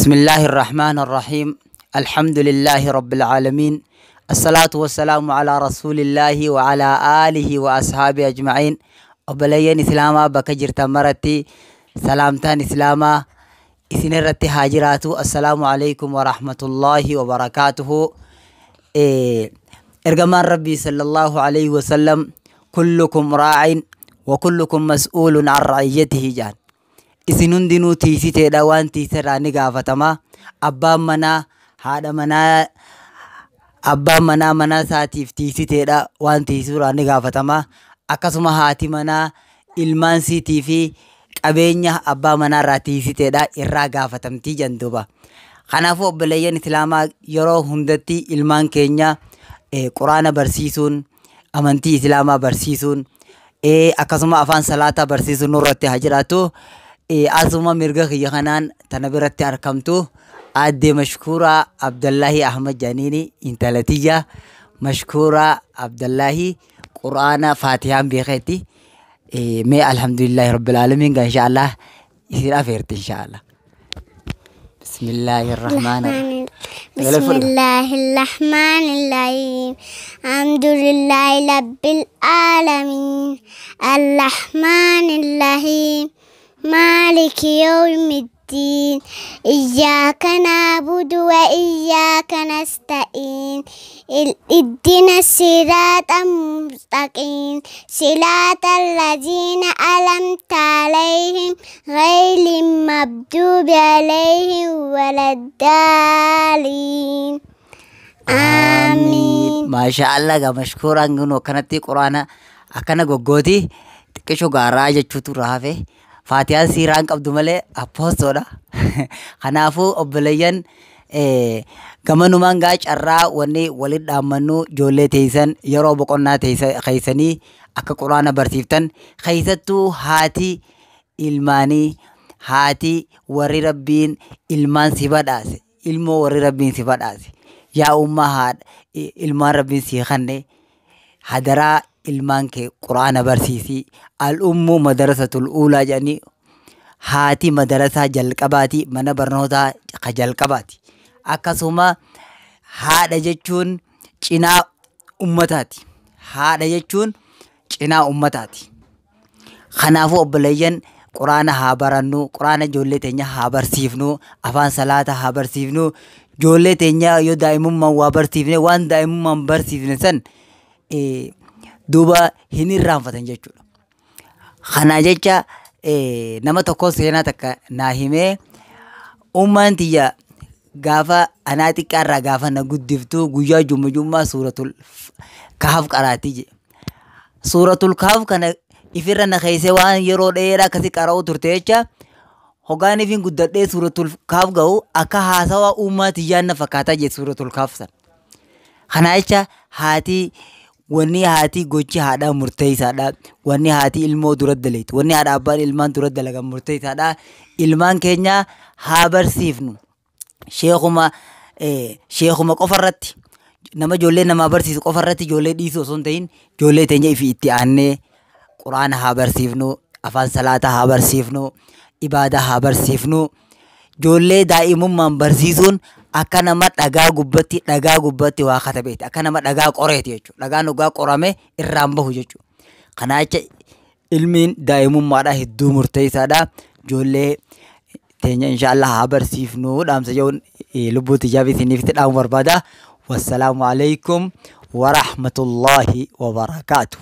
بسم الله الرحمن الرحيم. الحمد لله رب العالمين. الصلاة والسلام على رسول الله وعلى آله وأصحابه أجمعين. أبليين إسلاما بكجر تمرتي سلامتان إسلاما إثنرت هاجراتو. السلام عليكم ورحمة الله وبركاته. إرجمان ربي صلى الله عليه وسلم كلكم راع وكلكم مسؤول عن رعيته جان. Isinun dinuu tiisiteedha waan tiiserraa ni gaafatama. Abbaan manaa mana isaatiif tiisiteedha waan tiisurraa ni gaafatama. Akkasuma haati manaa ilmaan siitii fi qabeenya abbaa manaarraa tiisiteedha irraa gaafatamtii janduba. Kanaafuu obboleeyyan Islaamaa yeroo hundatti ilmaan keenya Quraana barsiisuun, amantii Islaamaa barsiisuun, akkasuma afaan salaataa barsiisuun nurratti haa jiraatu. Asuma mirga kiyya kanaan tana biratti argamtu aadde Mashkuura Abdullahi Ahmad Janini intalatiyya Mashkuura Abdullahi Qur'aana Faatihaan beeketi. Mee alhamdulillahi rabbil alamin inshaallah isin afeerti inshaallah. Bismillahirrahmanirrahim. Bismillahirrahmanirrahim. Alhamdulillahi rabbil alamin. Arrahmanirrahim. مالك يوم الدين. إياك نعبد وإياك نستعين. اهدنا الصراط المستقيم صراط الذين أنعمت عليهم غير المغضوب عليهم ولا الضالين. آمين. ما شاء الله مشكورا إنه كانت قرآن أكنا جوجودي تكشو غراجة شتو رافه Faatihaan siiraan qabdu malee apostodha. Kanaafuu obboleeyyan gamanumaan gaa carraa wanni walitti dhaammannu ijoollee teessan yeroo boqonnaa keessanii akka Quraana barsiiftan keessattuu haati ilmaanii haati warri Rabbiin ilmaan si badhaase ilmoo warri Rabbiin si badhaase yaa ummaa haadha ilmaan Rabbiin si kanne hadaraa ilmaan kee Quraana barsiisi. Al-ummu madarasatul uulaa jedhanii haati madarasaa jalqabaati mana barnootaa ka jalqabaati. Akkasuma haadha jechuun cinaa ummataati. Haadha jechuun cinaa ummataati. Kanaafuu obboleeyyan Quraana haa barannu, Quraana ijoollee teenya haa barsiifnu, afaan salaataa haa barsiifnu. Ijoollee teenya yoo daa'imummaan waa barsiifne waan daa'imummaan barsiifne san duuba hin irraanfatan jechuudha. Kana jecha nama tokko seenaa takka naa himee ummaan tiyya gaafa anaa xiqqaarraa gaafa na guddiftu guyyaa jummaa suuratul Kahf qaraati je. Suuratul Kahf kana ifirra na keessee waan yeroo dheeraa akkasi qara'u turte jecha hoggaan ifin guddadhee suuratul Kahf ga'u akka haasawaa ummaa tiyyaan na fakkaataa je suuratul Kahf san. Kana jecha wanni haati gochi haadha murteessaadha. Wanni haati ilmoo dura daleetu. Wanni haadha abbaan ilmaan dura dalagan murteessaadha. Ilmaan keenya haa barsiifnu. Sheekuma qofarratti nama ijoollee namaa barsiisu qofarratti ijoollee dhiisuu osoo hin ta'in ijoollee teenya ifi itti aannee Quraana haa barsiifnu, afaan salaataa haa barsiifnu, ibaadaa haa barsiifnu. Ijoollee daa'imummaan barsiisuun akka nama dhagaa gubbatti waa katabeeti. Akka nama dhagaa qoreeti jechuudha. Dhagaan dhugaa qorame irraan bahu jechuudha. Kana jecha ilmiin daa'imummaadhaa hedduu murteessaadha. Ijoollee teenya inshaallah haa barsiifnu. Dhaamsa jechuun lubbuutti ijaabii isiniif dhaamu barbaada. Wassalaamu alaikum wa rahmatullahi wa barakaatuh.